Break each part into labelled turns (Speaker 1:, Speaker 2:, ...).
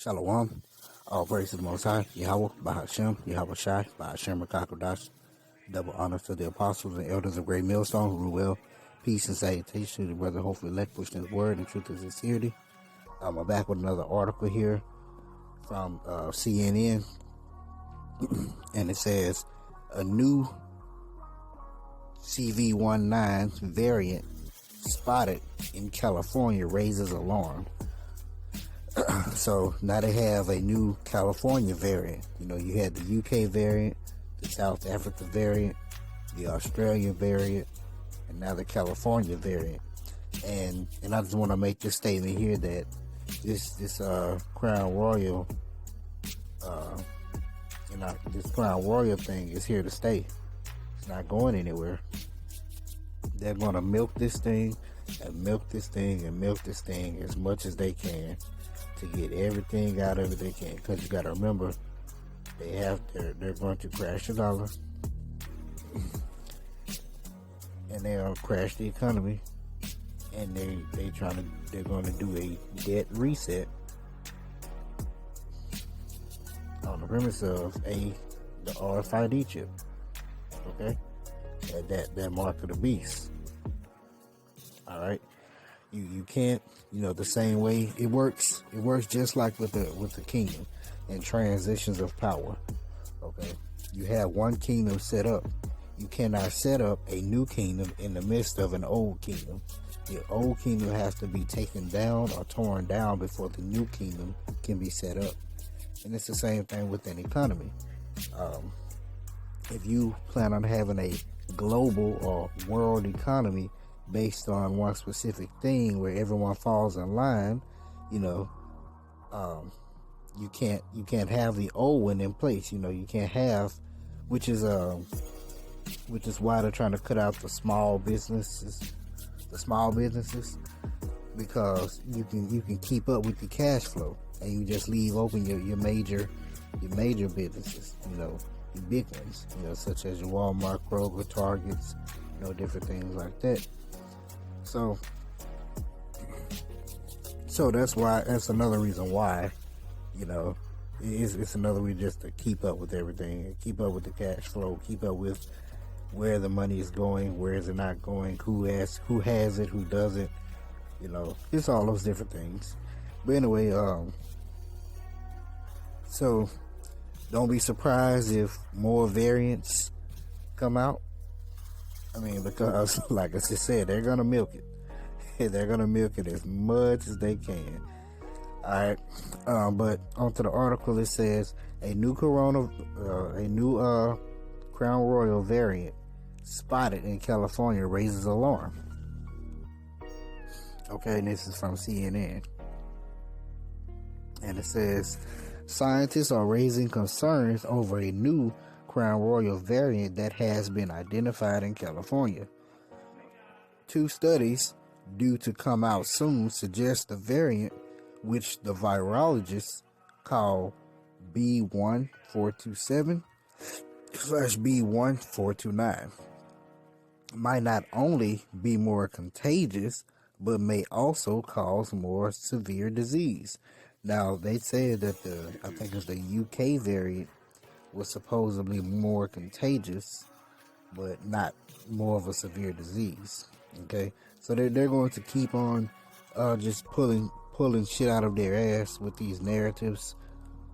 Speaker 1: Shalom. All praise to the Most High, Yahweh, Bahashem, Yahweh Shai, Bahashem, Rakakodash. Double honor to the apostles and elders of Great Millstone who rule well. Peace and salutation to the brother, hopefully elect, pushing his word and truth and sincerity. I'm back with another article here from CNN, and it says a new CV19 variant spotted in California raises alarm. So now they have a new California variant. You know, you had the UK variant, the South Africa variant, the Australian variant, and now the California variant. And I just want to make this statement here that this Crown Royal, this Crown Royal thing is here to stay. It's not going anywhere. They're going to milk this thing and milk this thing and milk this thing as much as they can to get everything out of it they can. Because you got to remember, they're going to crash the dollar, and they're going to crash the economy, and they're going to do a debt reset on the premise of the RFID chip. Okay, that mark of the beast. All right. You can't, the same way it works just like with the kingdom and transitions of power. Okay, you have one kingdom set up. You cannot set up a new kingdom in the midst of an old kingdom. The old kingdom has to be taken down or torn down before the new kingdom can be set up. And it's the same thing with an economy. If you plan on having a global or world economy based on one specific thing where everyone falls in line, you can't have the old one in place. You can't have, which is why they're trying to cut out the small businesses, because you can keep up with the cash flow, and you just leave open your major businesses, your big ones, such as your Walmart, Kroger, Targets, different things like that. So that's another reason why, it's another way just to keep up with everything, keep up with the cash flow, keep up with where the money is going, where is it not going, who has it, who doesn't, it's all those different things. But anyway, so don't be surprised if more variants come out. I mean, because like I just said, they're gonna milk it. They're gonna milk it as much as they can. All right, but onto the article. It says a new Crown Royal variant spotted in California raises alarm. Okay, and this is from CNN, and it says scientists are raising concerns over a new Crown Royal variant that has been identified in California. Two studies due to come out soon suggest the variant, which the virologists call B1427/B1429, might not only be more contagious, but may also cause more severe disease. Now, they said that I think it's the UK variant was supposedly more contagious, but not more of a severe disease. Okay, so they're going to keep on just pulling shit out of their ass with these narratives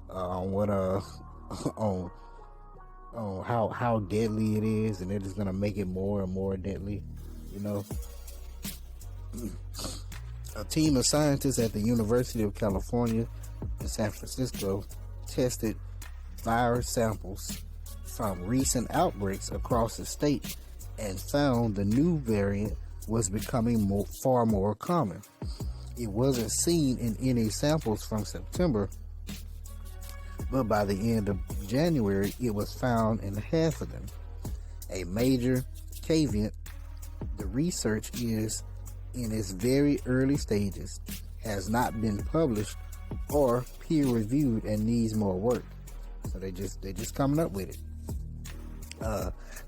Speaker 1: on what on how deadly it is, and they're just gonna make it more and more deadly. A team of scientists at the University of California in San Francisco tested virus samples from recent outbreaks across the state and found the new variant was becoming far more common. It wasn't seen in any samples from September, but by the end of January, it was found in half of them. A major caveat: the research is in its very early stages, has not been published or peer-reviewed, and needs more work. So they just coming up with it.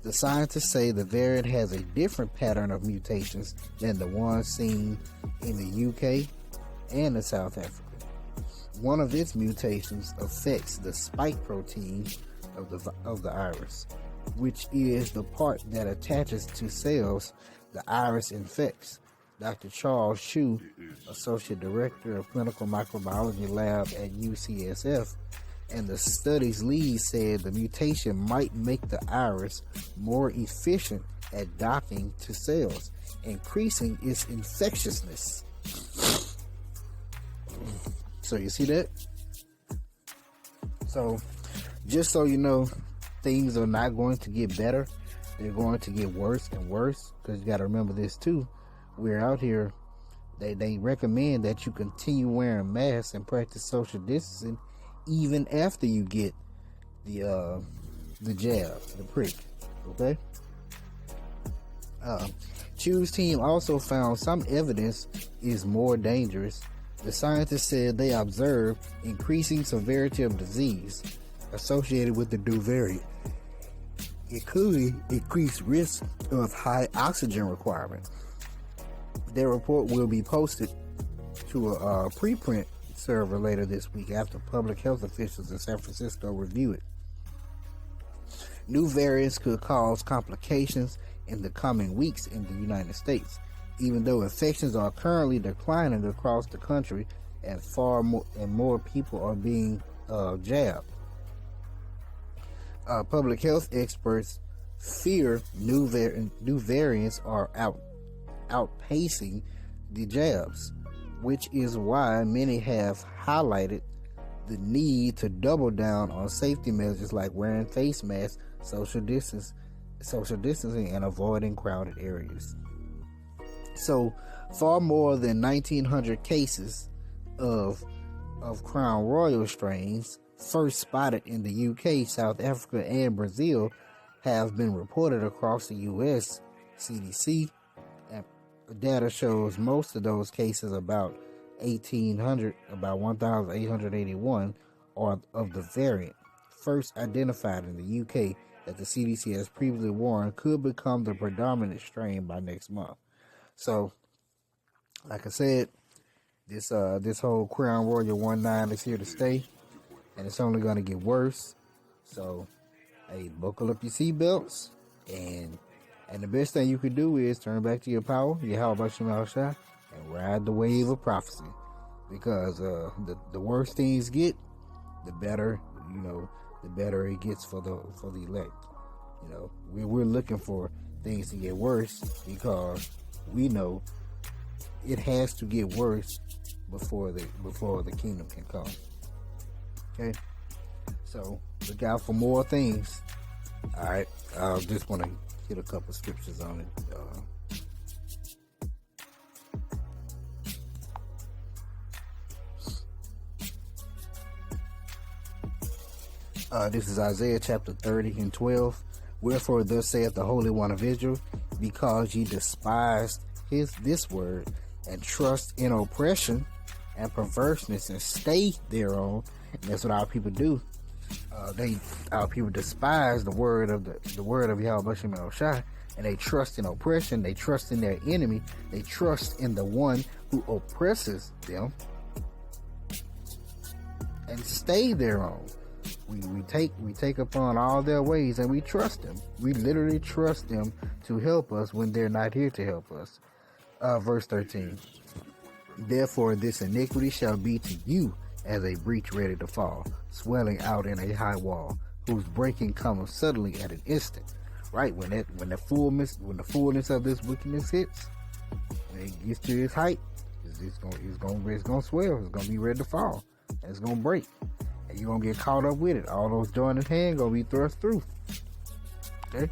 Speaker 1: The scientists say the variant has a different pattern of mutations than the ones seen in the UK and in South Africa. One of its mutations affects the spike protein of the iris, which is the part that attaches to cells the iris infects. Dr. Charles Chu, Associate Director of Clinical Microbiology Lab at UCSF, and the study's lead said the mutation might make the iris more efficient at docking to cells, increasing its infectiousness. So you see that? So just so you know, things are not going to get better. They're going to get worse and worse, because you got to remember this too. We're out here. They recommend that you continue wearing masks and practice social distancing even after you get the jab, the prick. Okay. Chu's team also found some evidence is more dangerous. The scientists said they observed increasing severity of disease associated with the new variant, including increased risk of high oxygen requirement. Their report will be posted to a preprint server later this week after public health officials in San Francisco review it. New variants could cause complications in the coming weeks in the United States, even though infections are currently declining across the country and more people are being jabbed. Public health experts fear new variants are outpacing the jabs, which is why many have highlighted the need to double down on safety measures like wearing face masks, social distancing, and avoiding crowded areas. So, far more than 1,900 cases of Crown Royal strains, first spotted in the UK, South Africa, and Brazil, have been reported across the US. CDC and data shows most of those cases, about 1,881, are of the variant first identified in the UK that the CDC has previously warned could become the predominant strain by next month. So, like I said, this whole Crown Royal 19 is here to stay, and it's only going to get worse. So, hey, buckle up your seatbelts, and the best thing you can do is turn back to your power, your how about your mouth shot, and ride the wave of prophecy. Because the worse things get, the better it gets for the elect. You know, we're looking for things to get worse because we know it has to get worse before the kingdom can come. Okay, so look out for more things. All right, I just want to hit a couple scriptures on it. This is Isaiah chapter 30 and 12. Wherefore thus saith the Holy One of Israel, because ye despised this word, and trust in oppression and perverseness, and stay thereon. And that's what our people do. Our people despise the word of Yahweh Shem Shai, and they trust in oppression. They trust in their enemy. They trust in the one who oppresses them, and stay thereon. We take upon all their ways, and we trust them. We literally trust them to help us when they're not here to help us. Verse 13. Therefore this iniquity shall be to you as a breach ready to fall, swelling out in a high wall, whose breaking cometh suddenly at an instant. Right, when the fullness of this wickedness hits, when it gets to its height, it's gonna swell. It's gonna be ready to fall, and it's gonna break. You're going to get caught up with it. All those jointed hands going to be thrust through. Okay?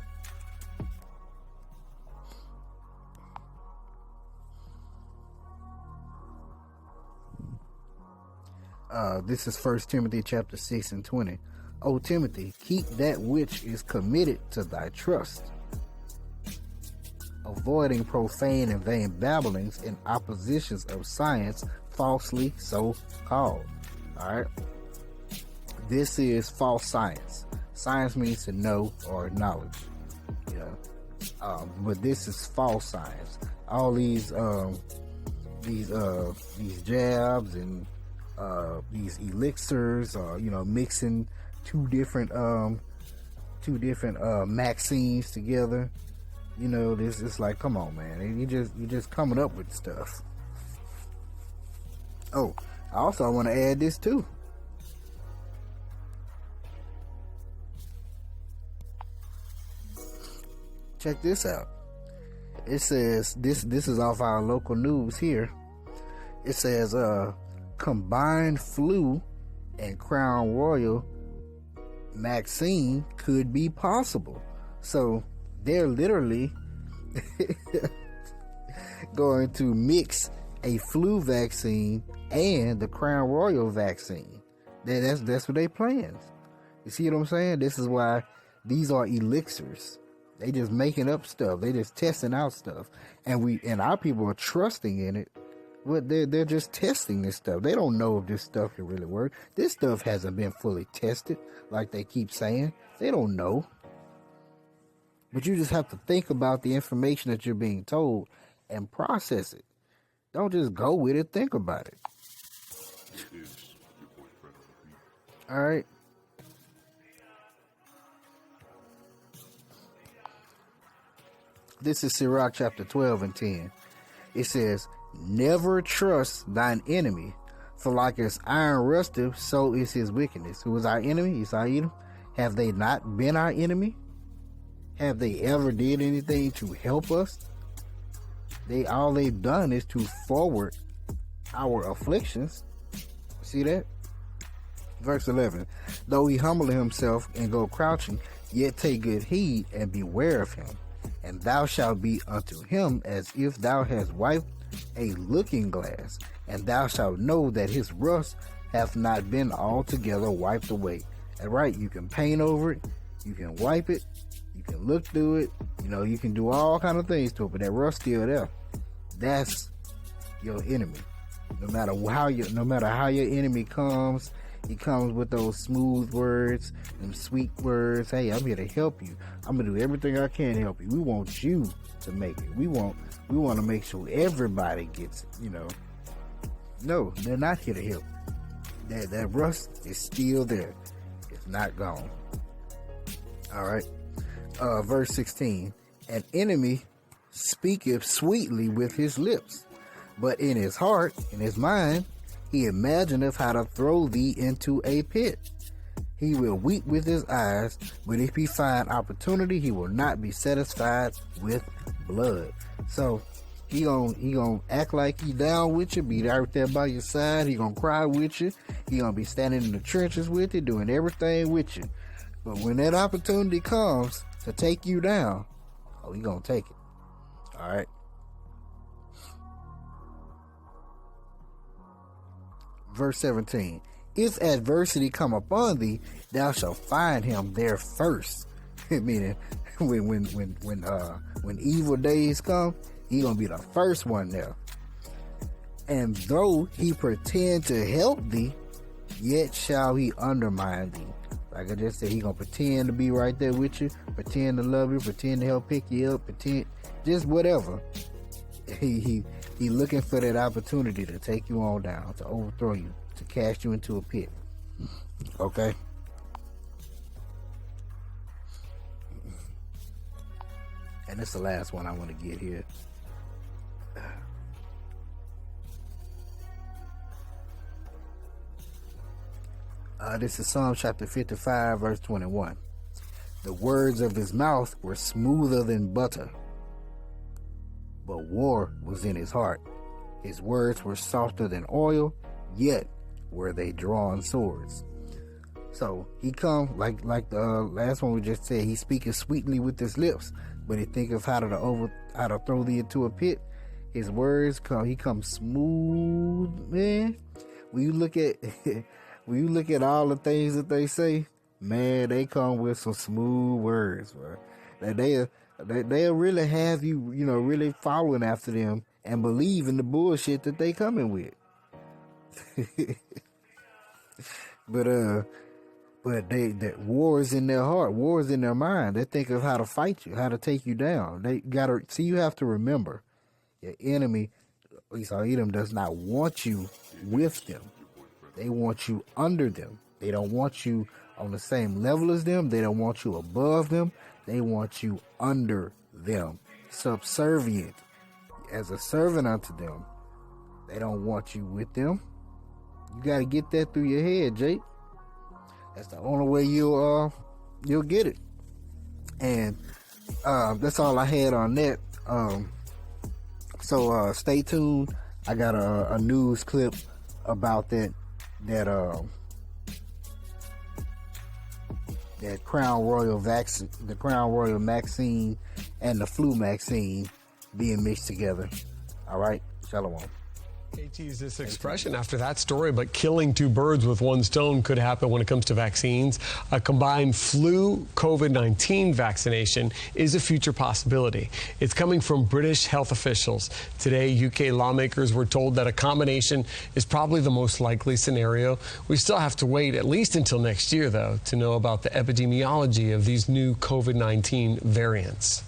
Speaker 1: This is 1 Timothy chapter 6 and 20. O Timothy, keep that which is committed to thy trust, avoiding profane and vain babblings and oppositions of science, falsely so called. Alright? This is false science. Science means to know or knowledge. Yeah. But this is false science. All these jabs and these elixirs, or mixing two different Maxines together. This is like, come on, man. You just coming up with stuff. Oh, also I want to add this too. Check this out. It says this is off our local news here. It says combined flu and Crown Royal Maxine could be possible. So they're literally going to mix a flu vaccine and the Crown Royal vaccine. That's what they plans. You see what I'm saying? This is why these are elixirs. They just making up stuff. They just testing out stuff, and our people are trusting in it. But they're just testing this stuff. They don't know if this stuff can really work. This stuff hasn't been fully tested, like they keep saying. They don't know. But you just have to think about the information that you're being told and process it. Don't just go with it. Think about it. All right. This is Sirach chapter 12 and 10. It says, never trust thine enemy, for like as iron rusteth, so is his wickedness. Who is our enemy? It's Edom. Have they not been our enemy? Have they ever did anything to help us? All they've done is to forward our afflictions. See that? Verse 11. Though he humble himself and go crouching, yet take good heed and beware of him. And thou shalt be unto him as if thou hast wiped a looking glass, and thou shalt know that his rust hath not been altogether wiped away. And right, you can paint over it, you can wipe it, you can look through it, you can do all kind of things to it, but that rust still there. That's your enemy. No matter how your enemy comes, he comes with those smooth words and sweet words. Hey, I'm here to help you. I'm gonna do everything I can to help you. We want you to make it. We want to make sure everybody gets it. No, they're not here to help. That rust is still there. It's not gone. All right. Verse 16. An enemy speaketh sweetly with his lips, but in his heart, in his mind, he imagineth how to throw thee into a pit. He will weep with his eyes, but if he find opportunity, he will not be satisfied with blood. So he gonna act like he down with you, be right there by your side. He gonna cry with you. He gonna be standing in the trenches with you, doing everything with you. But when that opportunity comes to take you down, he gonna take it. All right. Verse 17. If adversity come upon thee, thou shalt find him there first. Meaning, when evil days come, he gonna be the first one there. And though he pretend to help thee, yet shall he undermine thee. Like I just said, he gonna pretend to be right there with you, pretend to love you, pretend to help pick you up, pretend just whatever. He looking for that opportunity to take you on down, to overthrow you, to cast you into a pit. Okay? And this is the last one I want to get here. This is Psalm chapter 55, verse 21. The words of his mouth were smoother than butter, but war was in his heart. His words were softer than oil, yet were they drawn swords. So he come like the last one we just said. He speaketh sweetly with his lips, but he thinketh how to throw thee into a pit. His words come. He comes smooth, man. When you look at all the things that they say, man, they come with some smooth words, bro. That they'll really have you, really following after them and believe in the bullshit that they coming with. But that war is in their heart, war is in their mind. They think of how to fight you, how to take you down. They gotta see. You have to remember, your enemy, Esau Edom, does not want you with them. They want you under them. They don't want you on the same level as them. They don't want you above them. They want you under them, subservient, as a servant unto them. They don't want you with them. You got to get that through your head, Jake. That's the only way you'll get it. And that's all I had on that. So stay tuned. I got a news clip about that Crown Royal vaccine, the Crown Royal Maxine and the flu Maxine being mixed together. All right, shalom.
Speaker 2: KT used this expression after that story, but killing two birds with one stone could happen when it comes to vaccines. A combined flu COVID-19 vaccination is a future possibility. It's coming from British health officials. Today, UK lawmakers were told that a combination is probably the most likely scenario. We still have to wait at least until next year, though, to know about the epidemiology of these new COVID-19 variants.